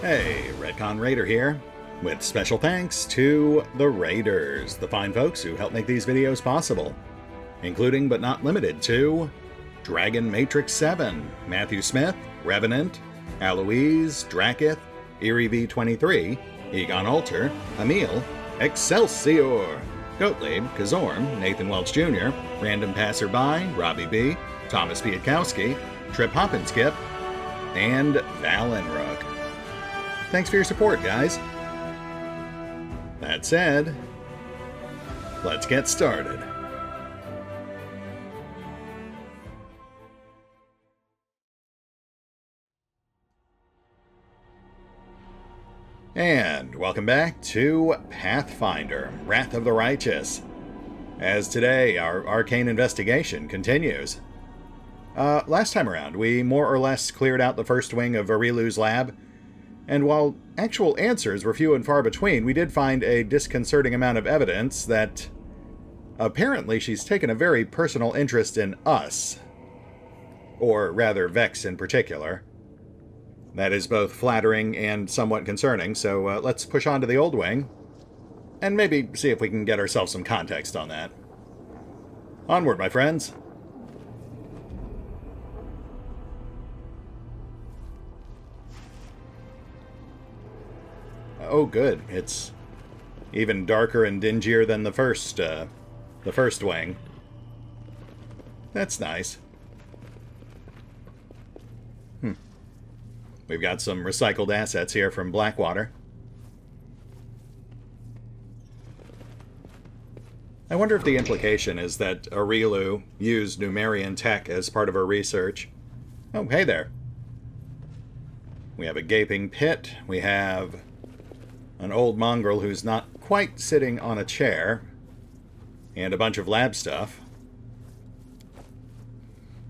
Hey, RetconRaider here, with special thanks to the Raiders, the fine folks who help make these videos possible, including but not limited to Dragon Matrix 7, Mathew Smith, Revenant, Alois, Drakiith, Eerie V23, EgonAlter, Emile, Exsellsior, Gottlieb, Kazorm, Nathan Welch Jr., RandomPassrby, RobbyB, Tomasz Piątkowski, Triphoppenskip, and Valinrook. Thanks for your support, guys. That said, let's get started. And welcome back to Pathfinder, Wrath of the Righteous, as today our arcane investigation continues. Last time around, we more or less cleared out the first wing of Arilu's lab, and while actual answers were few and far between, we did find a disconcerting amount of evidence that apparently she's taken a very personal interest in us. Or rather, Vex in particular. That is both flattering and somewhat concerning, so let's push on to the old wing, and maybe see if we can get ourselves some context on that. Onward, my friends. Oh, good. It's even darker and dingier than the first wing. That's nice. We've got some recycled assets here from Blackwater. I wonder if the implication is that Arilu used Numerian tech as part of her research. Oh, hey there. We have a gaping pit. We have an old mongrel who's not quite sitting on a chair, and a bunch of lab stuff,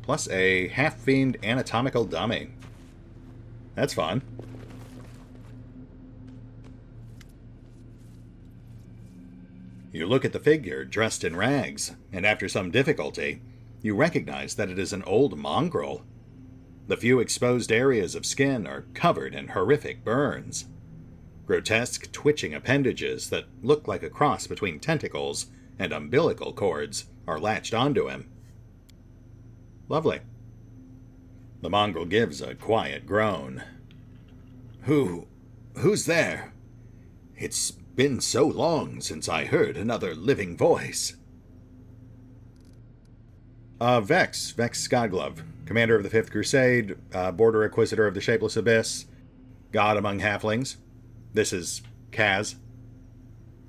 plus a half-fiend anatomical dummy. That's fun. You look at the figure dressed in rags, and after some difficulty, you recognize that it is an old mongrel. The few exposed areas of skin are covered in horrific burns. Grotesque, twitching appendages that look like a cross between tentacles and umbilical cords are latched onto him. Lovely. The mongrel gives a quiet groan. Who's there? It's been so long since I heard another living voice. Vex Godglove, commander of the Fifth Crusade, border inquisitor of the Shapeless Abyss, god among halflings. This is Kaz.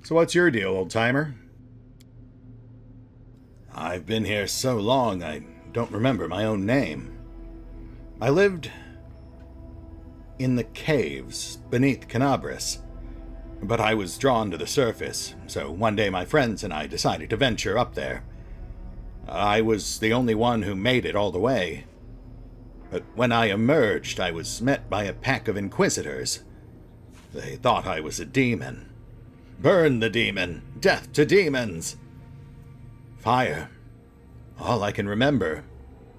So what's your deal, old-timer? I've been here so long I don't remember my own name. I lived in the caves beneath Canabris, but I was drawn to the surface, so one day my friends and I decided to venture up there. I was the only one who made it all the way. But when I emerged, I was met by a pack of inquisitors. They thought I was a demon. Burn the demon! Death to demons! Fire. All I can remember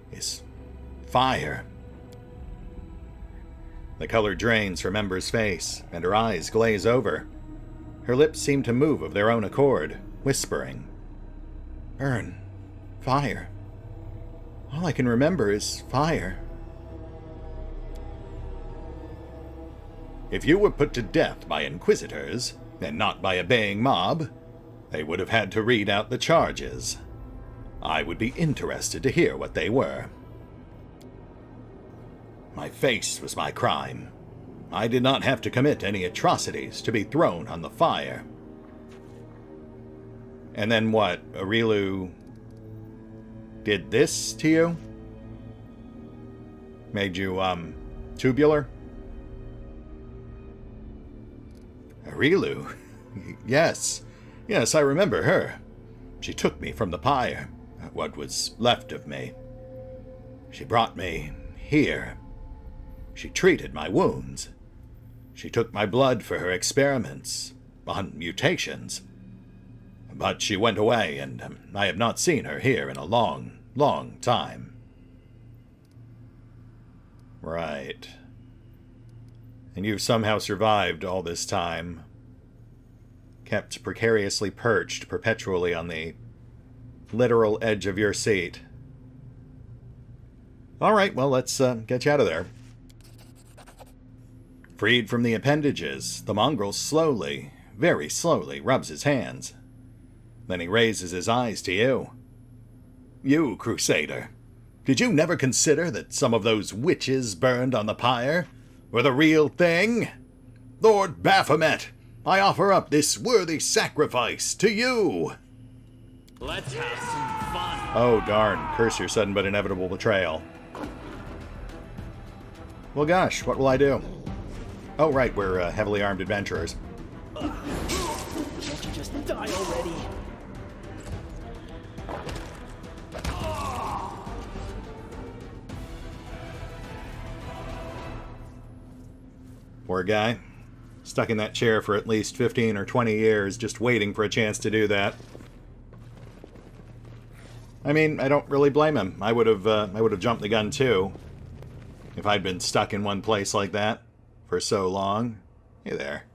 is fire. The color drains from Ember's face, and her eyes glaze over. Her lips seem to move of their own accord, whispering. Burn. Fire. All I can remember is fire. If you were put to death by inquisitors, and not by a baying mob, they would have had to read out the charges. I would be interested to hear what they were. My face was my crime. I did not have to commit any atrocities to be thrown on the fire. And then what? Arilu did this to you? Made you, tubular? Arilu? Yes, I remember her. She took me from the pyre, what was left of me. She brought me here. She treated my wounds. She took my blood for her experiments on mutations. But she went away, and I have not seen her here in a long, long time. Right. And you've somehow survived all this time. Kept precariously perched perpetually on the literal edge of your seat. Alright, well, let's get you out of there. Freed from the appendages, the mongrel slowly, very slowly, rubs his hands. Then he raises his eyes to you. You, Crusader, did you never consider that some of those witches burned on the pyre were the real thing? Lord Baphomet, I offer up this worthy sacrifice to you. Let's have some fun. Oh, darn. Curse your sudden but inevitable betrayal. Well, gosh, what will I do? Oh, right, we're heavily armed adventurers. Can't you just die already? Poor guy. Stuck in that chair for at least 15 or 20 years, just waiting for a chance to do that. I mean, I don't really blame him. I would have jumped the gun too, if I'd been stuck in one place like that for so long. Hey there.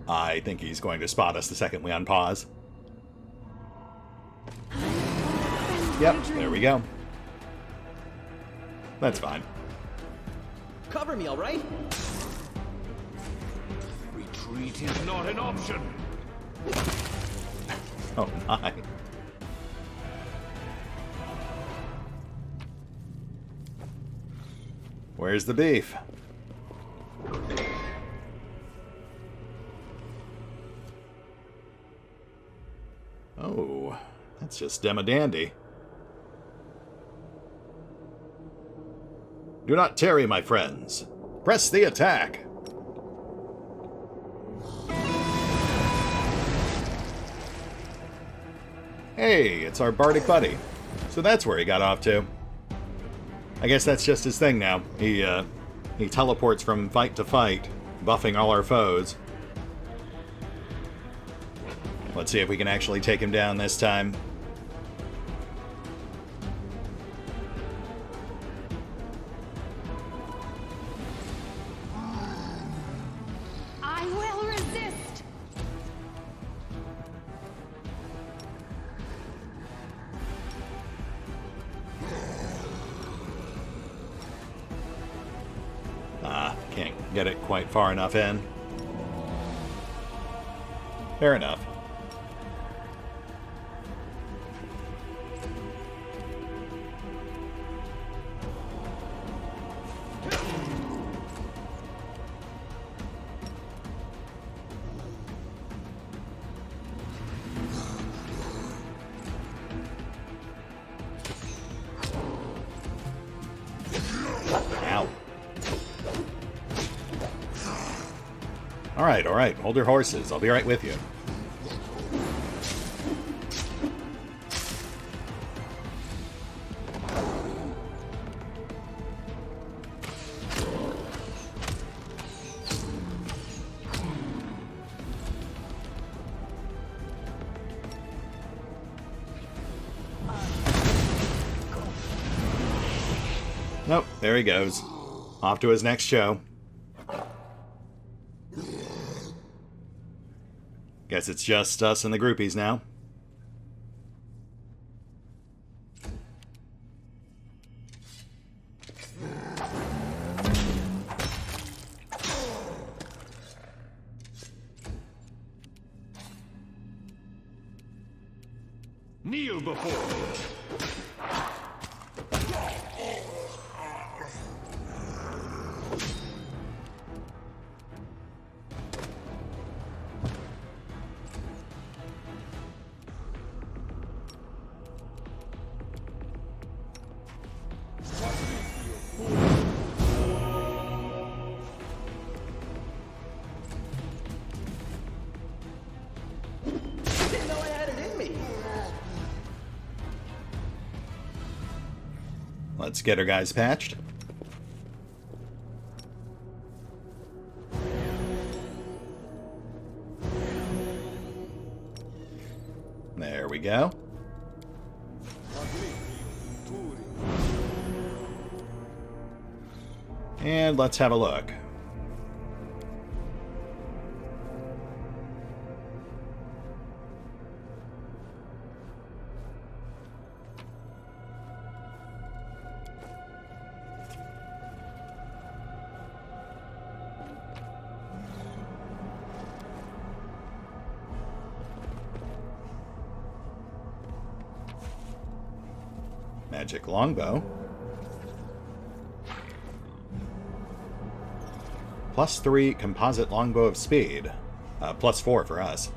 I think he's going to spot us the second we unpause. Yep, there we go. That's fine. Cover me, all right? Retreat is not an option. Oh my. Where's the beef? Oh, that's just demodandy. Do not tarry, my friends. Press the attack. Hey, it's our bardic buddy. So that's where he got off to. I guess that's just his thing now. He teleports from fight to fight, buffing all our foes. Let's see if we can actually take him down this time. I will resist. Can't get it quite far enough in. Fair enough. All right. Hold your horses. I'll be right with you. Nope, there he goes. Off to his next show. Guess it's just us and the groupies now. Kneel before me. Didn't know I had it in me. Let's get our guys patched. There we go. let's have a look. Magic longbow. +3 composite longbow of speed. +4 for us.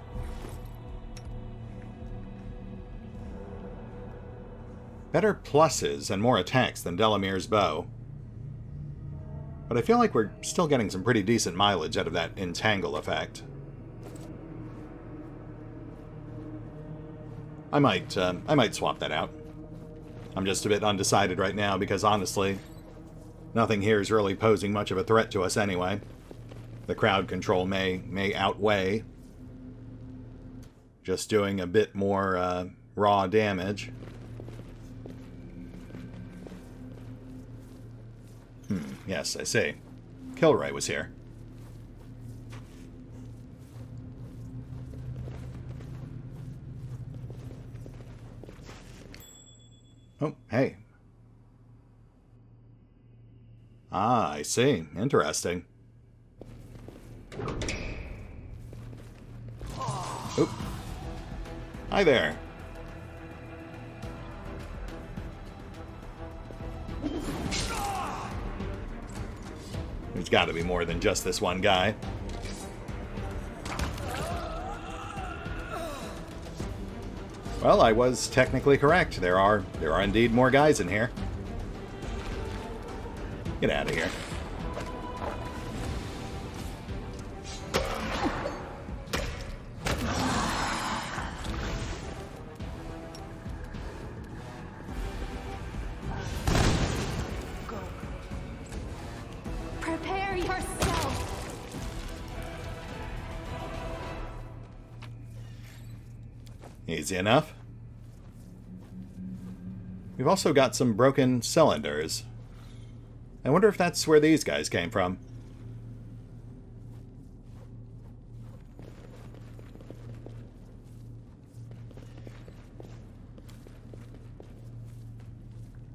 Better pluses and more attacks than Delamere's bow. But I feel like we're still getting some pretty decent mileage out of that entangle effect. I might swap that out. I'm just a bit undecided right now because, honestly, nothing here is really posing much of a threat to us anyway. The crowd control may outweigh just doing a bit more raw damage. Yes, I see. Kilroy was here. Oh, hey. Ah, I see. Interesting. Oop. Hi there. There's got to be more than just this one guy. Well, I was technically correct. There are indeed more guys in here. Get out of here. Prepare yourself. Easy enough. We've also got some broken cylinders. I wonder if that's where these guys came from.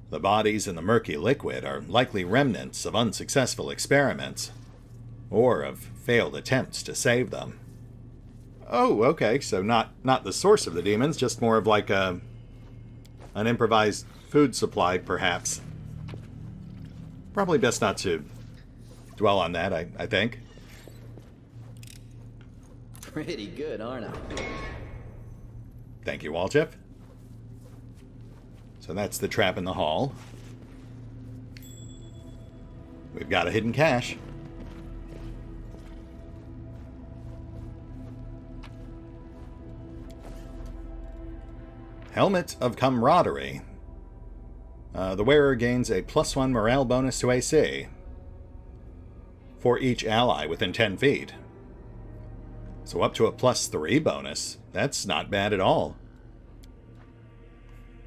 The bodies in the murky liquid are likely remnants of unsuccessful experiments, or of failed attempts to save them. Oh, okay, so not the source of the demons, just more of like an improvised food supply, perhaps. Probably best not to dwell on that, I think. Pretty good, aren't I? Thank you, Walchip. So that's the trap in the hall. We've got a hidden cache. Helmet of Camaraderie. The wearer gains a +1 morale bonus to AC for each ally within 10 feet. So up to a +3 bonus. That's not bad at all.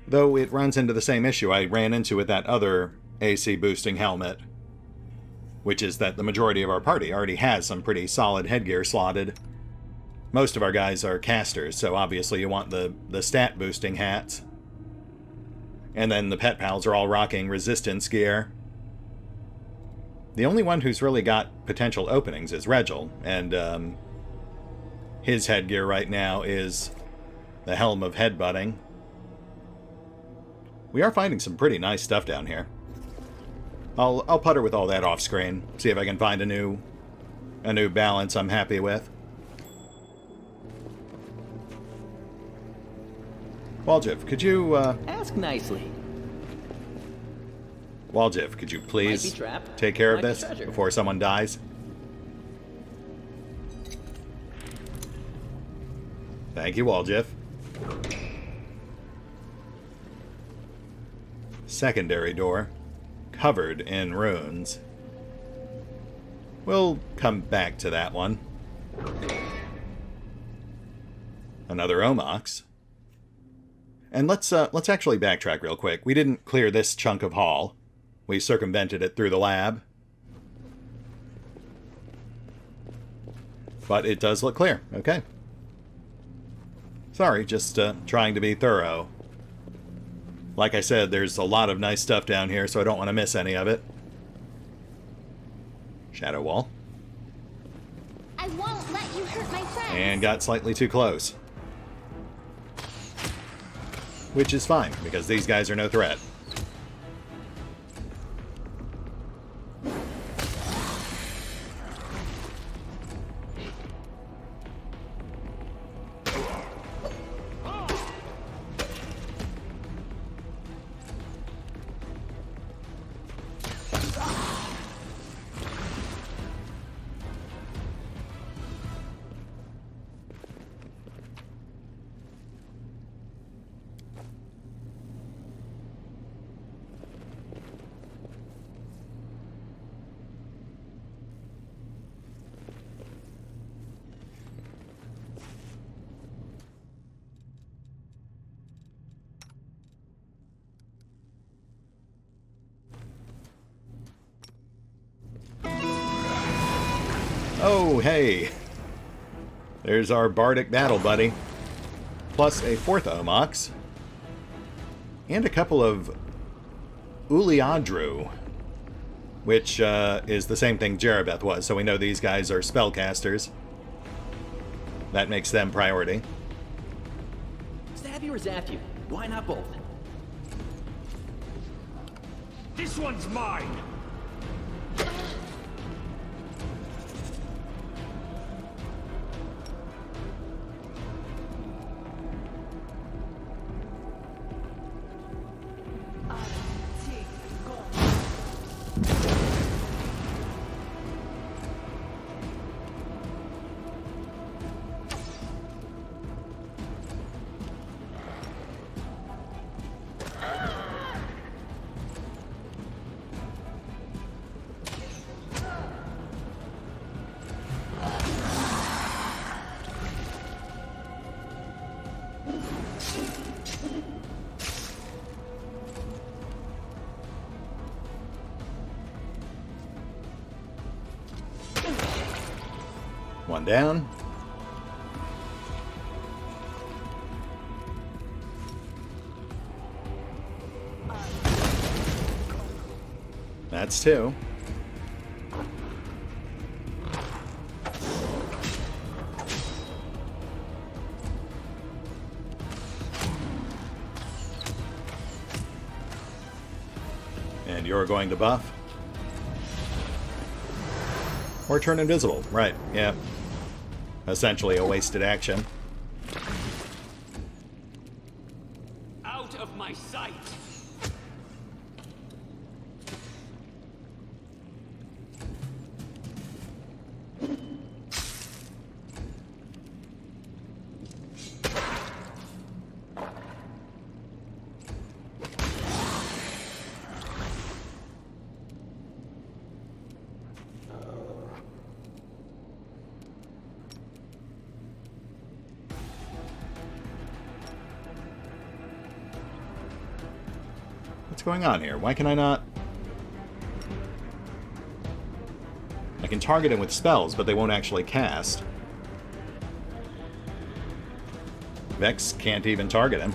Though it runs into the same issue I ran into with that other AC boosting helmet, which is that the majority of our party already has some pretty solid headgear slotted. Most of our guys are casters, so obviously you want the stat boosting hats. And then the pet pals are all rocking resistance gear. The only one who's really got potential openings is Regil, and his headgear right now is the Helm of Headbutting. We are finding some pretty nice stuff down here. I'll putter with all that off screen, see if I can find a new balance I'm happy with. Waljif, could you Ask nicely. Waljif, could you please Might be trapped. take care of Might be this treasure. before someone dies? Thank you, Waljif. Secondary door, covered in runes. We'll come back to that one. Another Omox. And let's actually backtrack real quick. We didn't clear this chunk of hall. We circumvented it through the lab. But it does look clear. Okay. Sorry, just trying to be thorough. Like I said, there's a lot of nice stuff down here, so I don't want to miss any of it. Shadow wall. I won't let you hurt my friends. And got slightly too close. Which is fine, because these guys are no threat. Oh, hey. There's our bardic battle buddy. Plus a 4th Omox. And a couple of Uliadru. Which is the same thing Jerabeth was, so we know these guys are spellcasters. That makes them priority. Stab you or zap you? Why not both? This one's mine! One down. That's 2. And you're going to buff. Or turn invisible. Right, yeah. Essentially a wasted action. Out of my sight! What's going on here? Why can I not... I can target him with spells, but they won't actually cast. Vex can't even target him.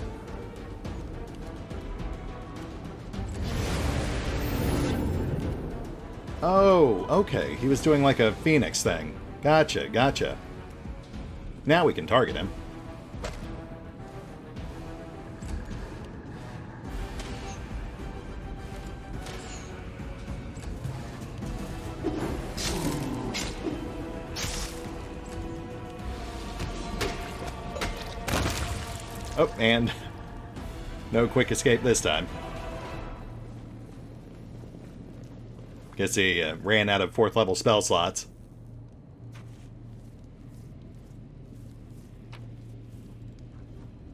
Oh, okay. He was doing like a Phoenix thing. Gotcha, gotcha. Now we can target him. Oh, and no quick escape this time. Guess he ran out of 4th level spell slots.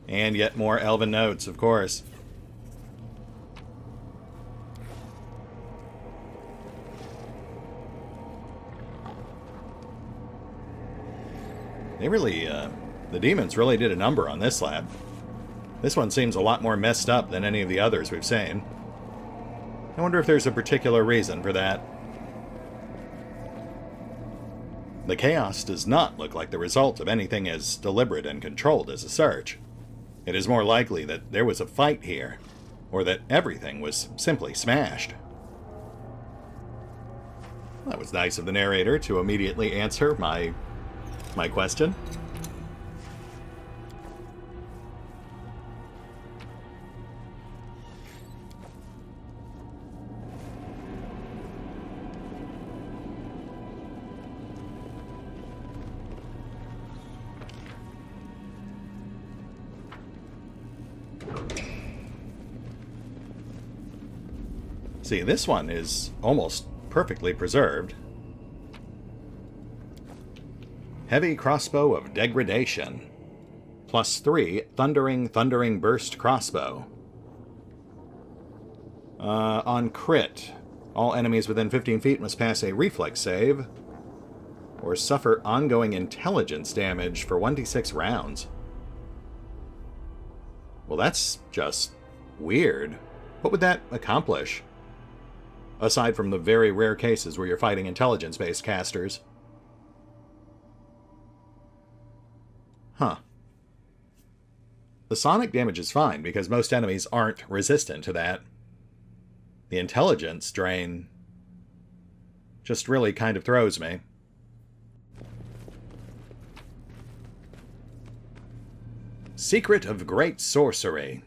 And yet more elven notes, of course. They really, the demons really did a number on this lab. This one seems a lot more messed up than any of the others we've seen. I wonder if there's a particular reason for that. The chaos does not look like the result of anything as deliberate and controlled as a search. It is more likely that there was a fight here, or that everything was simply smashed. That was nice of the narrator to immediately answer my question. See, this one is almost perfectly preserved. Heavy crossbow of degradation. +3 thundering burst crossbow. On crit, all enemies within 15 feet must pass a reflex save or suffer ongoing intelligence damage for 1d6 rounds. Well, that's just weird. What would that accomplish? Aside from the very rare cases where you're fighting intelligence-based casters. Huh. The sonic damage is fine, because most enemies aren't resistant to that. The intelligence drain just really kind of throws me. Secret of Great Sorcery.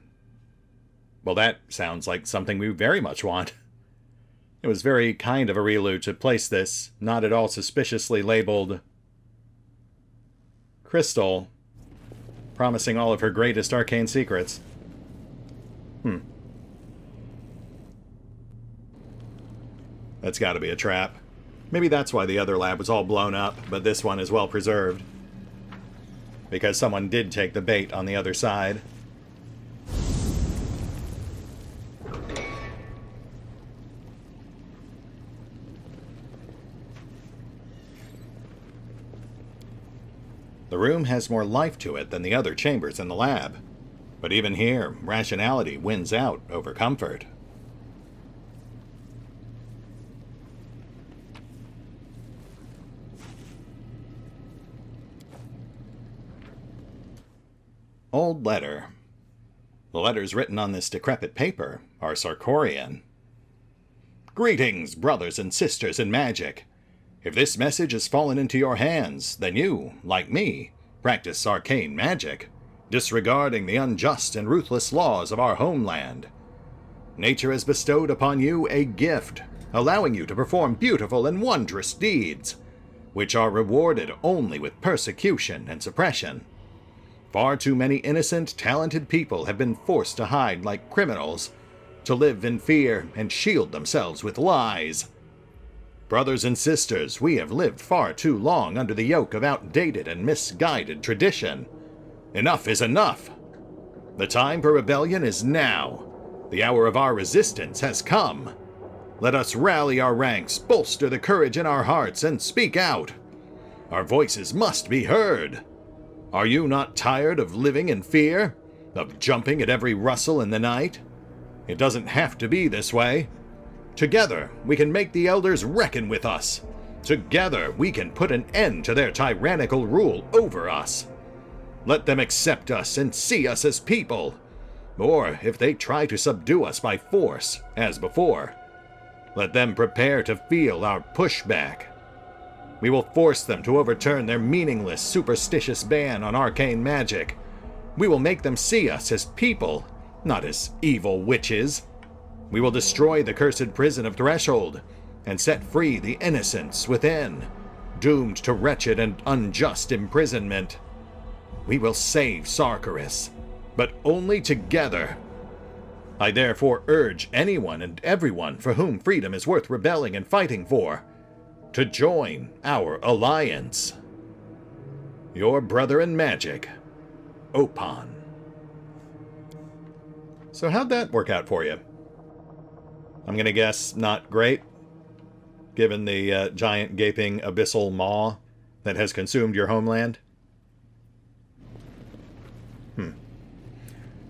Well, that sounds like something we very much want. It was very kind of Arilu to place this, not at all suspiciously labeled crystal, promising all of her greatest arcane secrets. That's gotta be a trap. Maybe that's why the other lab was all blown up, but this one is well preserved. Because someone did take the bait on the other side. The room has more life to it than the other chambers in the lab, but even here, rationality wins out over comfort. Old letter. The letters written on this decrepit paper are Sarkorian. Greetings, brothers and sisters in magic. If this message has fallen into your hands, then you, like me, practice arcane magic, disregarding the unjust and ruthless laws of our homeland. Nature has bestowed upon you a gift, allowing you to perform beautiful and wondrous deeds, which are rewarded only with persecution and suppression. Far too many innocent, talented people have been forced to hide like criminals, to live in fear and shield themselves with lies. Brothers and sisters, we have lived far too long under the yoke of outdated and misguided tradition. Enough is enough. The time for rebellion is now. The hour of our resistance has come. Let us rally our ranks, bolster the courage in our hearts, and speak out. Our voices must be heard. Are you not tired of living in fear? Of jumping at every rustle in the night? It doesn't have to be this way. Together, we can make the elders reckon with us. Together, we can put an end to their tyrannical rule over us. Let them accept us and see us as people. Or, if they try to subdue us by force, as before, let them prepare to feel our pushback. We will force them to overturn their meaningless, superstitious ban on arcane magic. We will make them see us as people, not as evil witches. We will destroy the cursed prison of Threshold, and set free the innocents within, doomed to wretched and unjust imprisonment. We will save Sargeras, but only together. I therefore urge anyone and everyone for whom freedom is worth rebelling and fighting for, to join our alliance. Your brother in magic, Opon. So how'd that work out for you? I'm gonna guess not great, given the giant gaping abyssal maw that has consumed your homeland.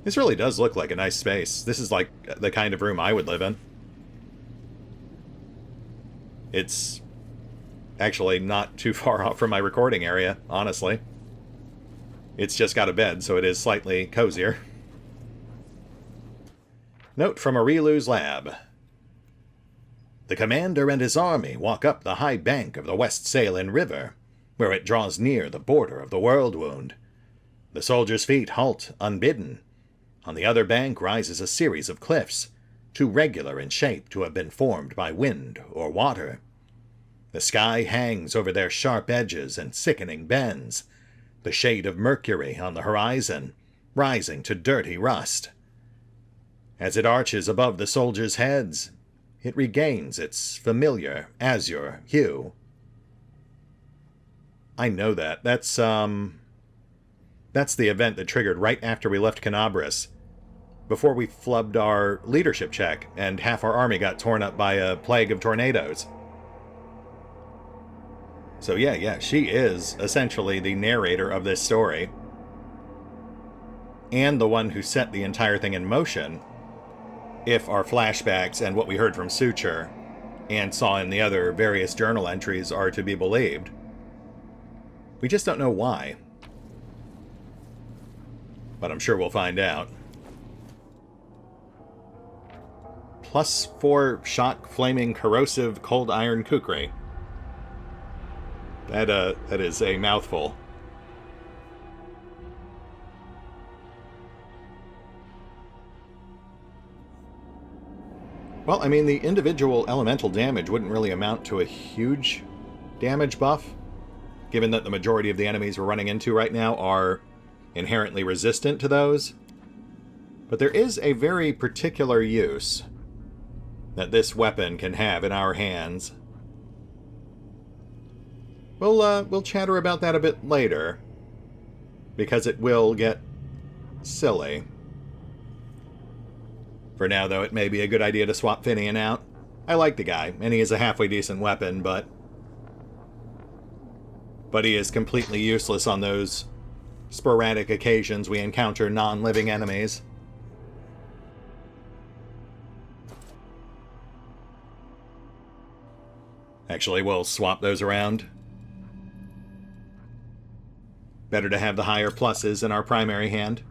This really does look like a nice space. This is like the kind of room I would live in. It's actually not too far off from my recording area, honestly. It's just got a bed, so it is slightly cozier. Note from Arilu's lab. The commander and his army walk up the high bank of the West Salin River, where it draws near the border of the World Wound. The soldiers' feet halt unbidden. On the other bank rises a series of cliffs, too regular in shape to have been formed by wind or water. The sky hangs over their sharp edges and sickening bends, the shade of mercury on the horizon rising to dirty rust. As it arches above the soldiers' heads, it regains its familiar azure hue. I know that. That's the event that triggered right after we left Canabris, before we flubbed our leadership check and half our army got torn up by a plague of tornadoes. So yeah, she is essentially the narrator of this story, and the one who set the entire thing in motion, if our flashbacks and what we heard from Suture and saw in the other various journal entries are to be believed. We just don't know why. But I'm sure we'll find out. +4 shock flaming corrosive cold iron kukri. That is a mouthful. Well, I mean, the individual elemental damage wouldn't really amount to a huge damage buff, given that the majority of the enemies we're running into right now are inherently resistant to those. But there is a very particular use that this weapon can have in our hands. We'll chatter about that a bit later, because it will get silly. For now, though, it may be a good idea to swap Finian out. I like the guy, and he is a halfway decent weapon, but he is completely useless on those sporadic occasions we encounter non-living enemies. Actually, we'll swap those around. Better to have the higher pluses in our primary hand.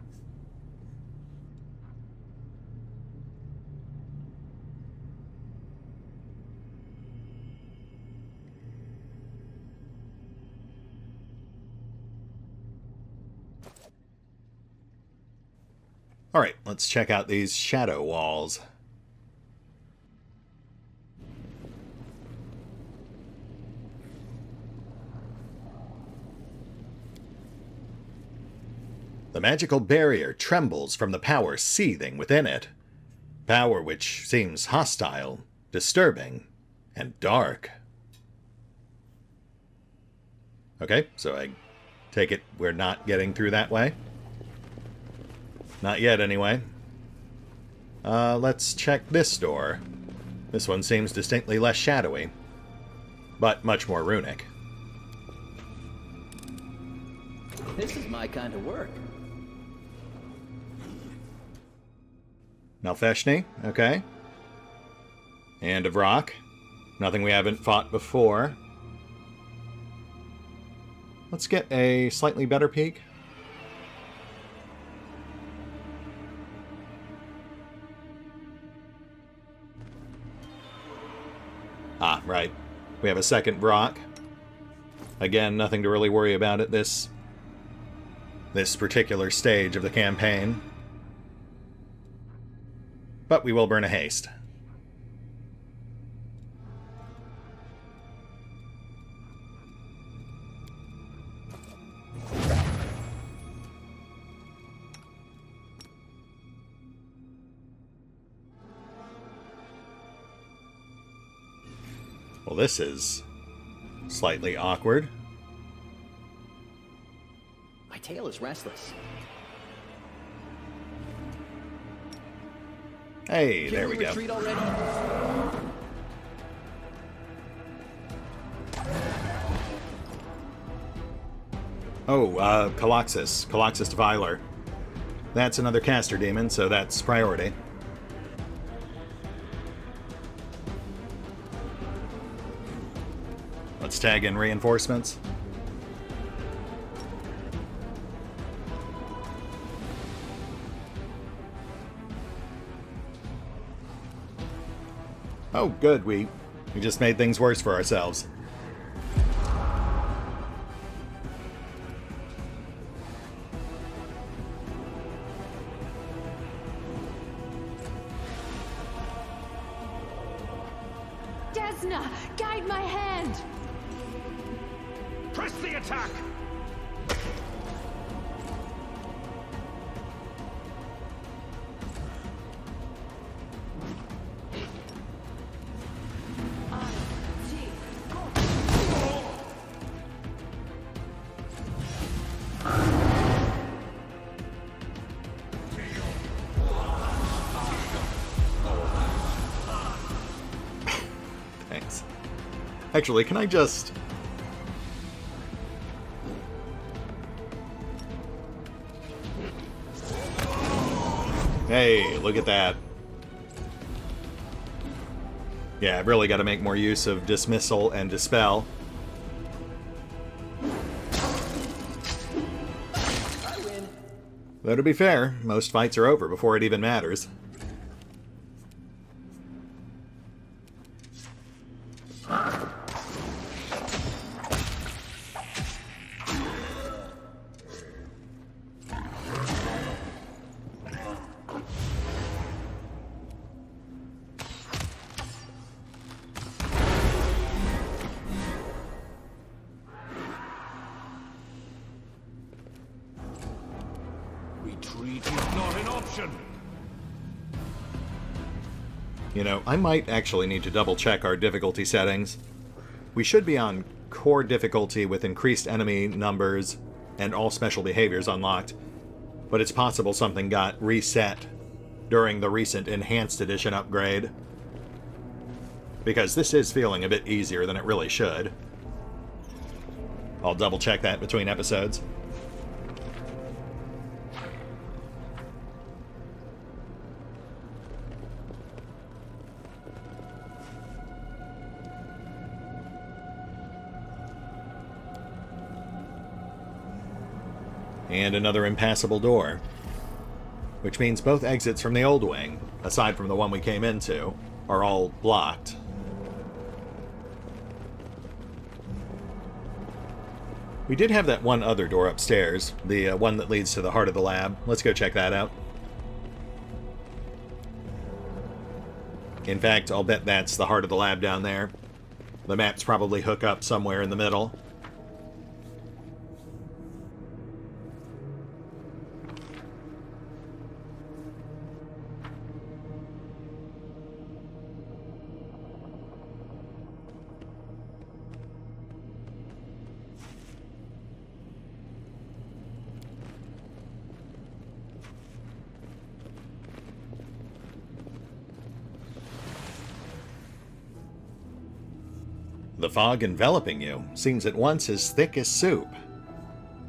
Alright, let's check out these shadow walls. The magical barrier trembles from the power seething within it. Power which seems hostile, disturbing, and dark. Okay, so I take it we're not getting through that way? Not yet, anyway. Let's check this door. This one seems distinctly less shadowy, but much more runic. This is my kind of work. Malfeshny, okay. Hand of Rock. Nothing we haven't fought before. Let's get a slightly better peek. Ah, right. We have a second Brock. Again, nothing to really worry about at this particular stage of the campaign. But we will burn a haste. Well, this is slightly awkward. My tail is restless. Hey, there we go. Retreat already? Oh, Coloxus Defiler. That's another caster demon, so that's priority. Let's tag in reinforcements. Oh, good. We just made things worse for ourselves. Desna, guide my hand! Press the attack! Thanks. Actually, can I just... Hey, look at that. Yeah, I've really got to make more use of Dismissal and Dispel. Though to be fair, most fights are over before it even matters. Retreat is not an option. You know, I might actually need to double check our difficulty settings. We should be on core difficulty with increased enemy numbers and all special behaviors unlocked, but it's possible something got reset during the recent Enhanced Edition upgrade, because this is feeling a bit easier than it really should. I'll double check that between episodes. And another impassable door. Which means both exits from the old wing, aside from the one we came into, are all blocked. We did have that one other door upstairs, the one that leads to the heart of the lab. Let's go check that out. In fact, I'll bet that's the heart of the lab down there. The maps probably hook up somewhere in the middle. The fog enveloping you seems at once as thick as soup,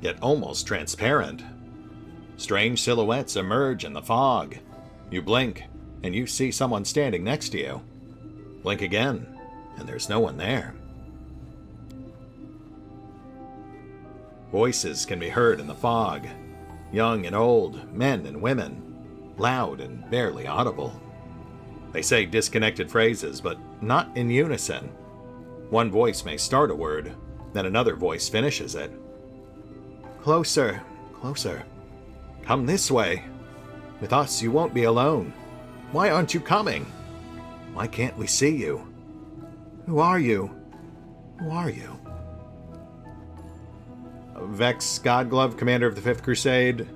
yet almost transparent. Strange silhouettes emerge in the fog. You blink, and you see someone standing next to you. Blink again, and there's no one there. Voices can be heard in the fog, young and old, men and women, loud and barely audible. They say disconnected phrases, but not in unison. One voice may start a word, then another voice finishes it. Closer, closer. Come this way. With us, you won't be alone. Why aren't you coming? Why can't we see you? Who are you? Who are you? Vex Godglove, commander of the Fifth Crusade,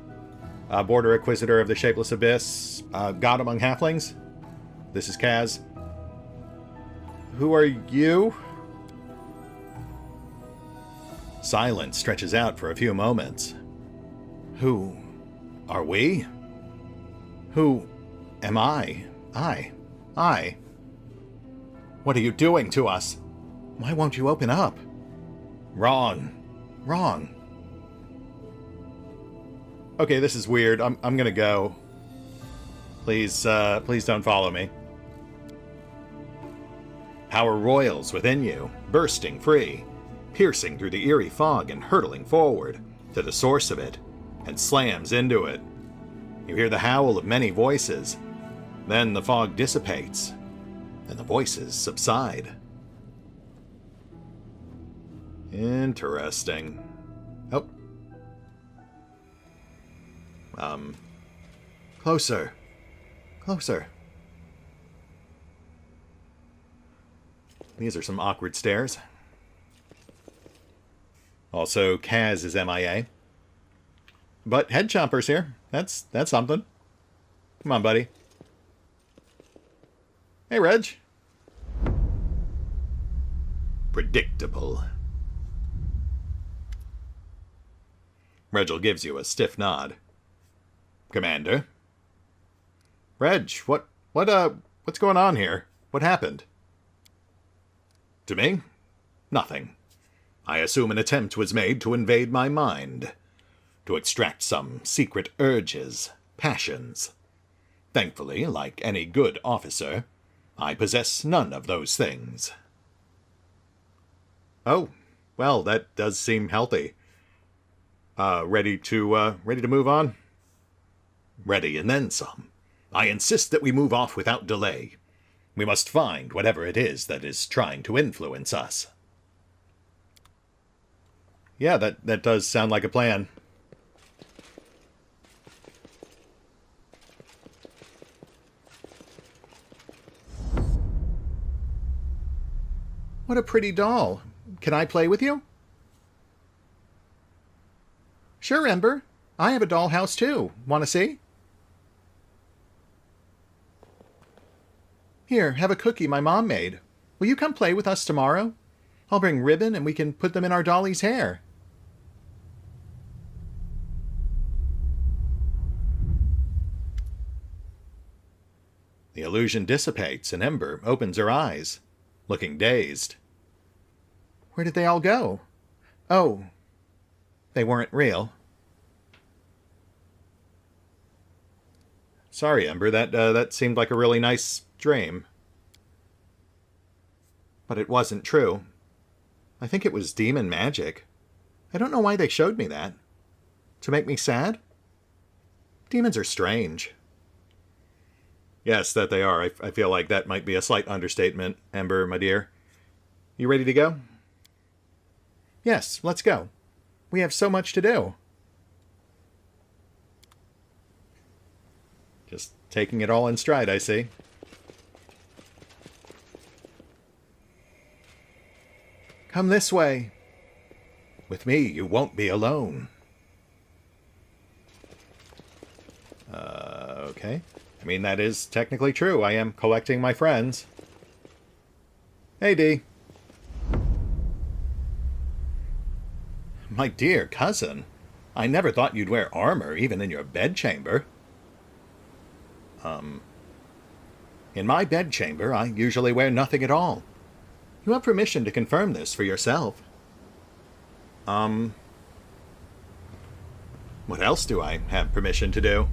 border inquisitor of the Shapeless Abyss, god among halflings. This is Kaz. Who are you? Silence stretches out for a few moments. Who are we? Who am I? I. What are you doing to us? Why won't you open up? Wrong. Okay, this is weird. I'm gonna go. Please don't follow me. Power roils within you, bursting free. piercing through the eerie fog and hurtling forward to the source of it, and slams into it. You hear the howl of many voices. Then the fog dissipates, and the voices subside. Interesting. Oh. Closer. Closer. These are some awkward stairs. Also, Kaz is MIA. But Head Chomper's here. That's something. Come on, buddy. Hey, Reg. Predictable. Regil gives you a stiff nod. Commander. Reg, what's going on here? What happened? To me? Nothing. I assume an attempt was made to invade my mind, to extract some secret urges, passions. Thankfully, like any good officer, I possess none of those things. Oh, well, that does seem healthy. Ready to move on? Ready and then some. I insist that we move off without delay. We must find whatever it is that is trying to influence us. Yeah, that does sound like a plan. What a pretty doll. Can I play with you? Sure, Ember. I have a dollhouse too. Want to see? Here, have a cookie my mom made. Will you come play with us tomorrow? I'll bring ribbon and we can put them in our dolly's hair. The illusion dissipates and Ember opens her eyes, looking dazed. Where did they all go? Oh, they weren't real. Sorry, Ember, that seemed like a really nice dream. But it wasn't true. I think it was demon magic. I don't know why they showed me that. To make me sad? Demons are strange. Yes, that they are. I feel like that might be a slight understatement, Ember, my dear. You ready to go? Yes, let's go. We have so much to do. Just taking it all in stride, I see. Come this way. With me, you won't be alone. Okay. I mean, that is technically true. I am collecting my friends. Hey, Dee. My dear cousin, I never thought you'd wear armor even in your bedchamber. In my bedchamber, I usually wear nothing at all. You have permission to confirm this for yourself. What else do I have permission to do?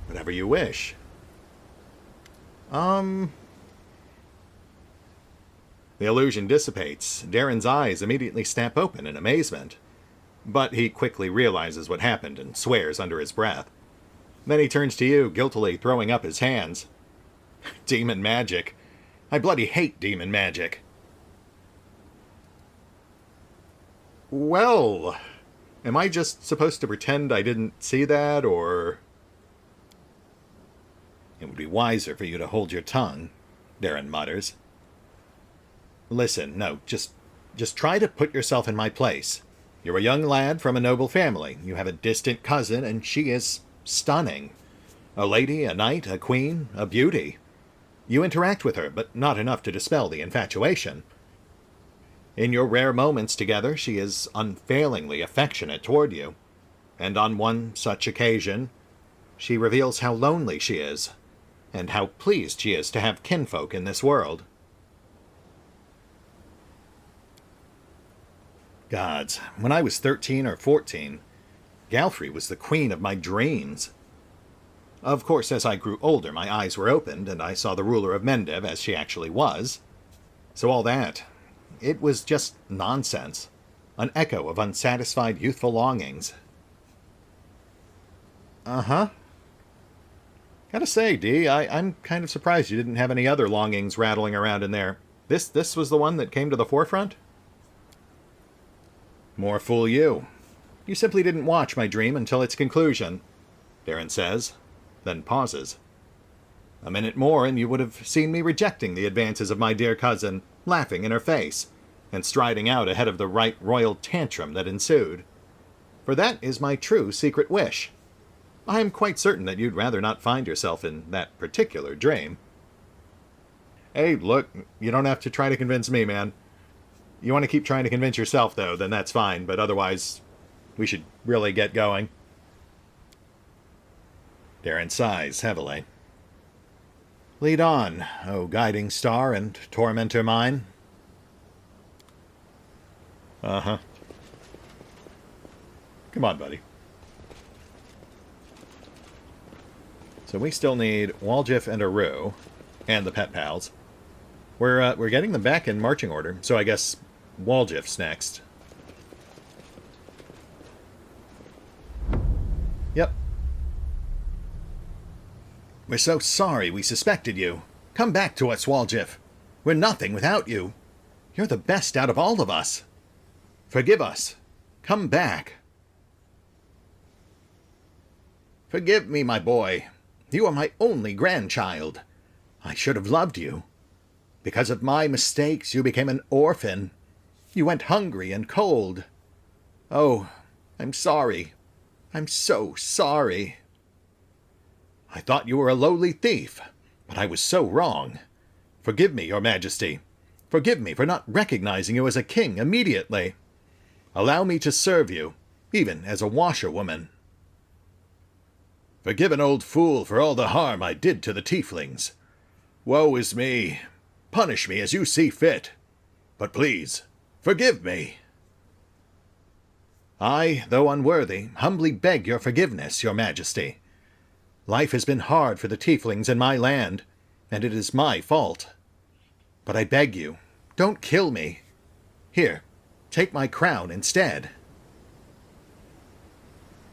Whatever you wish. The illusion dissipates. Darren's eyes immediately snap open in amazement. But he quickly realizes what happened and swears under his breath. Then he turns to you, guiltily throwing up his hands. Demon magic. I bloody hate demon magic. Well, am I just supposed to pretend I didn't see that, or... It would be wiser for you to hold your tongue, Darren mutters. Listen, no, just try to put yourself in my place. You're a young lad from a noble family. You have a distant cousin, and she is stunning. A lady, a knight, a queen, a beauty. You interact with her, but not enough to dispel the infatuation. In your rare moments together, she is unfailingly affectionate toward you. And on one such occasion, she reveals how lonely she is, and how pleased she is to have kinfolk in this world. Gods, when I was 13 or 14, Galfrey was the queen of my dreams. Of course, as I grew older, my eyes were opened, and I saw the ruler of Mendev as she actually was. So all that, it was just nonsense. An echo of unsatisfied youthful longings. Uh-huh. Gotta say, D, I'm kind of surprised you didn't have any other longings rattling around in there. This was the one that came to the forefront? More fool you. You simply didn't watch my dream until its conclusion, Darren says, then pauses. A minute more and you would have seen me rejecting the advances of my dear cousin, laughing in her face, and striding out ahead of the right royal tantrum that ensued. For that is my true secret wish. I am quite certain that you'd rather not find yourself in that particular dream. Hey, look, you don't have to try to convince me, man. You want to keep trying to convince yourself, though, then that's fine, but otherwise, we should really get going. Darren sighs heavily. Lead on, O guiding star and tormentor mine. Uh-huh. Come on, buddy. So we still need Waljif and Aru, and the pet pals. We're getting them back in marching order, so I guess Waljif's next. Yep. We're so sorry we suspected you. Come back to us, Waljif. We're nothing without you. You're the best out of all of us. Forgive us. Come back. Forgive me, my boy. You are my only grandchild. I should have loved you. Because of my mistakes, you became an orphan. You went hungry and cold. Oh, I'm sorry. I'm so sorry. I thought you were a lowly thief, but I was so wrong. Forgive me, Your Majesty. Forgive me for not recognizing you as a king immediately. Allow me to serve you, even as a washerwoman. Forgive an old fool for all the harm I did to the tieflings. Woe is me. Punish me as you see fit. But please, forgive me. I, though unworthy, humbly beg your forgiveness, Your Majesty. Life has been hard for the tieflings in my land, and it is my fault. But I beg you, don't kill me. Here, take my crown instead.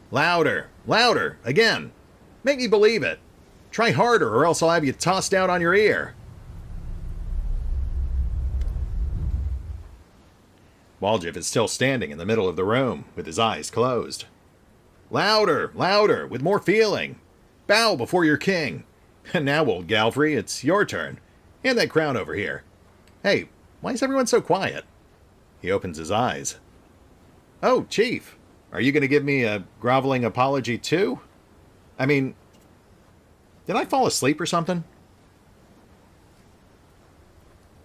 Louder, louder, again. Make me believe it. Try harder or else I'll have you tossed out on your ear. Waljif is still standing in the middle of the room, with his eyes closed. Louder, louder, with more feeling. Bow before your king. And now, old Galfrey, it's your turn. Hand that crown over here. Hey, why is everyone so quiet? He opens his eyes. Oh, Chief, are you going to give me a groveling apology too? I mean, did I fall asleep or something?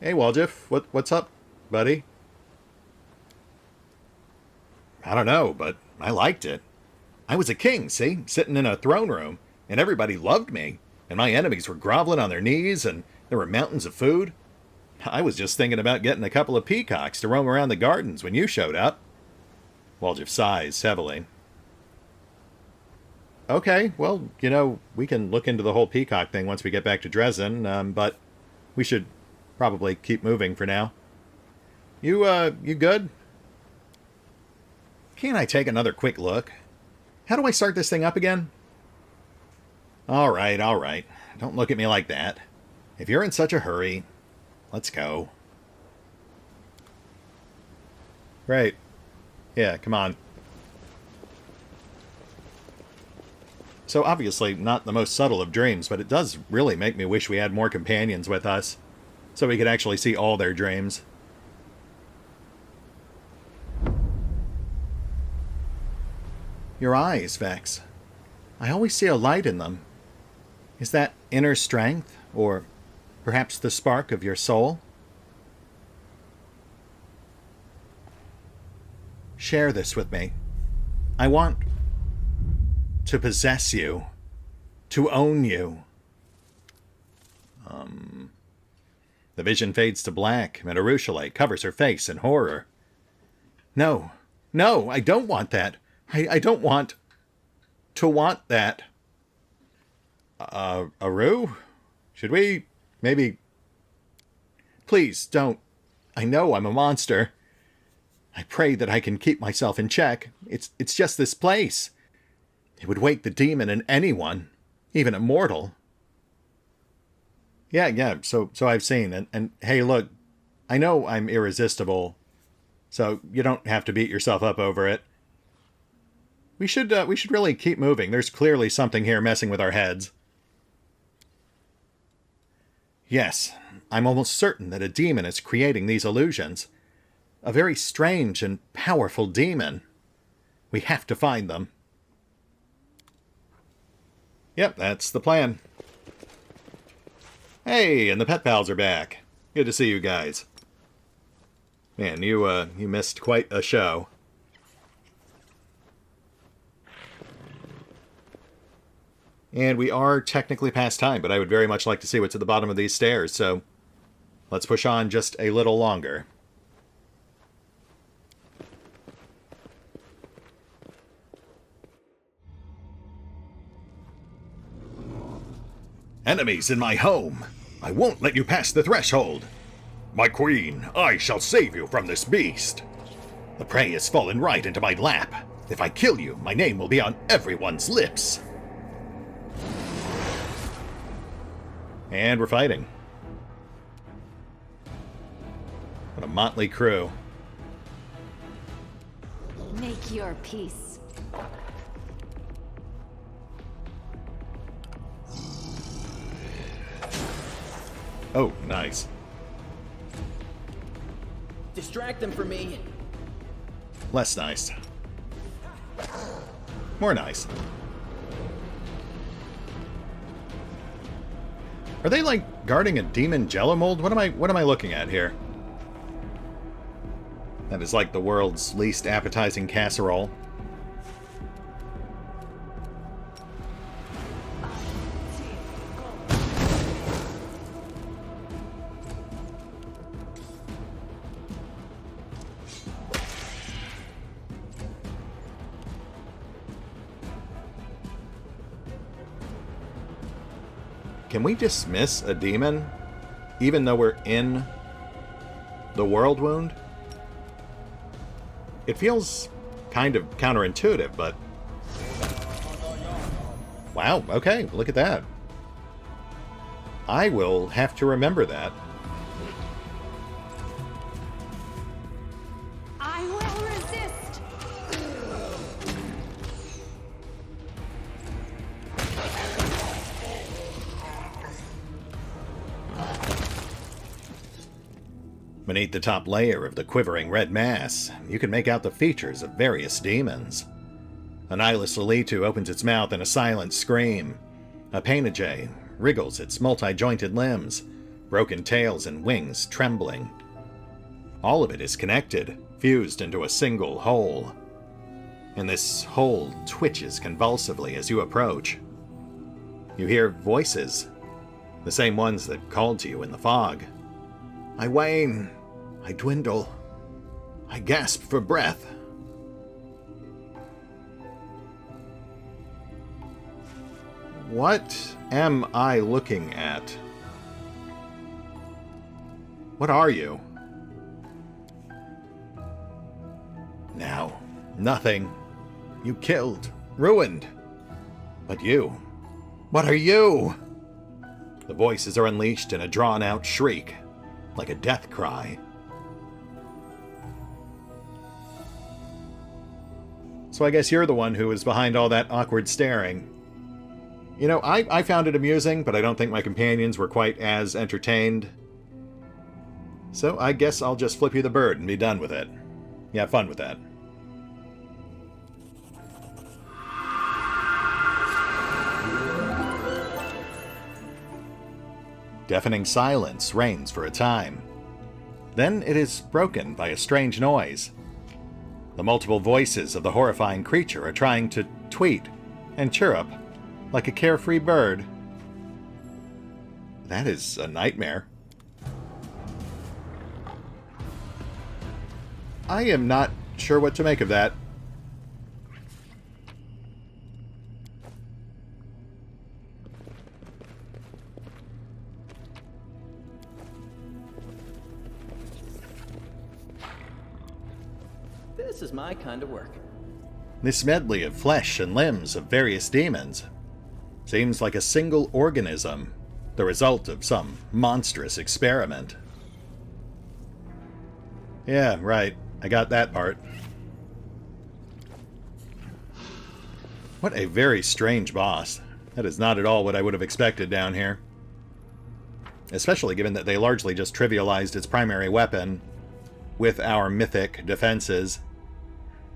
Hey, Waljif, what's up, buddy? I don't know, but I liked it. I was a king, see? Sitting in a throne room, and everybody loved me, and my enemies were groveling on their knees, and there were mountains of food. I was just thinking about getting a couple of peacocks to roam around the gardens when you showed up. Waljif sighs heavily. Okay, well, you know, we can look into the whole peacock thing once we get back to Dresden, but we should probably keep moving for now. You good? Can't I take another quick look? How do I start this thing up again? All right. Don't look at me like that. If you're in such a hurry, let's go. Great. Yeah, come on. So obviously not the most subtle of dreams, but it does really make me wish we had more companions with us, so we could actually see all their dreams. Your eyes, Vex. I always see a light in them. Is that inner strength, or perhaps the spark of your soul? Share this with me. I want to possess you, to own you. The vision fades to black, and Arushale covers her face in horror. No, I don't want that. I don't want to want that. Aru? Should we maybe... Please, don't. I know I'm a monster. I pray that I can keep myself in check. It's just this place. It would wake the demon in anyone, even a mortal. Yeah, so I've seen. And hey, look, I know I'm irresistible, so you don't have to beat yourself up over it. We should really keep moving. There's clearly something here messing with our heads. Yes, I'm almost certain that a demon is creating these illusions. A very strange and powerful demon. We have to find them. Yep, that's the plan. Hey, and the pet pals are back. Good to see you guys. Man, you missed quite a show. And we are technically past time, but I would very much like to see what's at the bottom of these stairs, so let's push on just a little longer. Enemies in my home! I won't let you pass the threshold! My queen, I shall save you from this beast! The prey has fallen right into my lap. If I kill you, my name will be on everyone's lips. And we're fighting. What a motley crew. Make your peace. Oh, nice. Distract them for me. Less nice. More nice. Are they like guarding a demon jello mold? What am I looking at here? That is like the world's least appetizing casserole. Can we dismiss a demon, even though we're in the world wound? It feels kind of counterintuitive, but... Wow, okay, look at that. I will have to remember that. I will resist. Beneath the top layer of the quivering red mass, you can make out the features of various demons. An eyeless Lalitu opens its mouth in a silent scream. A Painajay wriggles its multi-jointed limbs, broken tails and wings trembling. All of it is connected, fused into a single whole. And this whole twitches convulsively as you approach. You hear voices, the same ones that called to you in the fog. I wane, I dwindle, I gasp for breath. What am I looking at? What are you? Now, nothing. You killed, ruined. But you, what are you? The voices are unleashed in a drawn-out shriek, like a death cry. So I guess you're the one who was behind all that awkward staring. You know, I found it amusing, but I don't think my companions were quite as entertained. So I guess I'll just flip you the bird and be done with it. You have fun with that. Deafening silence reigns for a time. Then it is broken by a strange noise. The multiple voices of the horrifying creature are trying to tweet and chirrup like a carefree bird. That is a nightmare. I am not sure what to make of that. This is my kind of work. This medley of flesh and limbs of various demons seems like a single organism, the result of some monstrous experiment. Yeah, right. I got that part. What a very strange boss. That is not at all what I would have expected down here. Especially given that they largely just trivialized its primary weapon with our mythic defenses.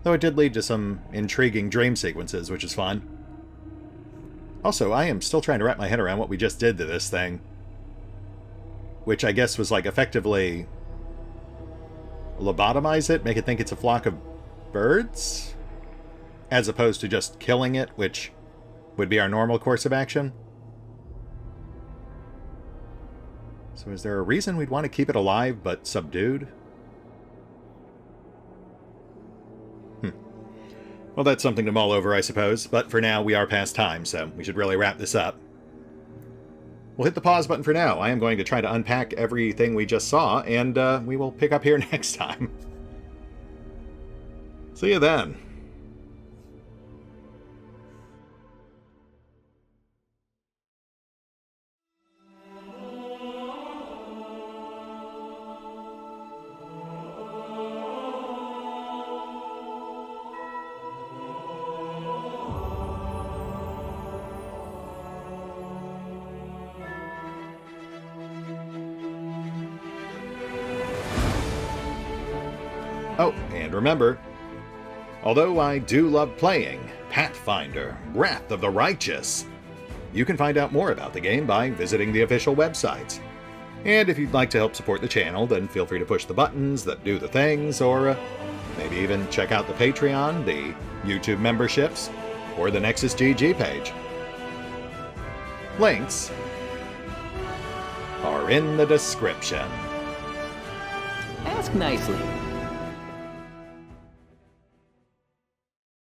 Though it did lead to some intriguing dream sequences, which is fun. Also, I am still trying to wrap my head around what we just did to this thing. Which I guess was like effectively lobotomize it, make it think it's a flock of birds? As opposed to just killing it, which would be our normal course of action. So is there a reason we'd want to keep it alive but subdued? Well, that's something to mull over, I suppose, but for now we are past time, so we should really wrap this up. We'll hit the pause button for now. I am going to try to unpack everything we just saw, and we will pick up here next time. See you then. Oh, and remember, although I do love playing Pathfinder, Wrath of the Righteous, you can find out more about the game by visiting the official websites. And if you'd like to help support the channel, then feel free to push the buttons that do the things, or maybe even check out the Patreon, the YouTube memberships, or the Nexus GG page. Links are in the description. Ask nicely.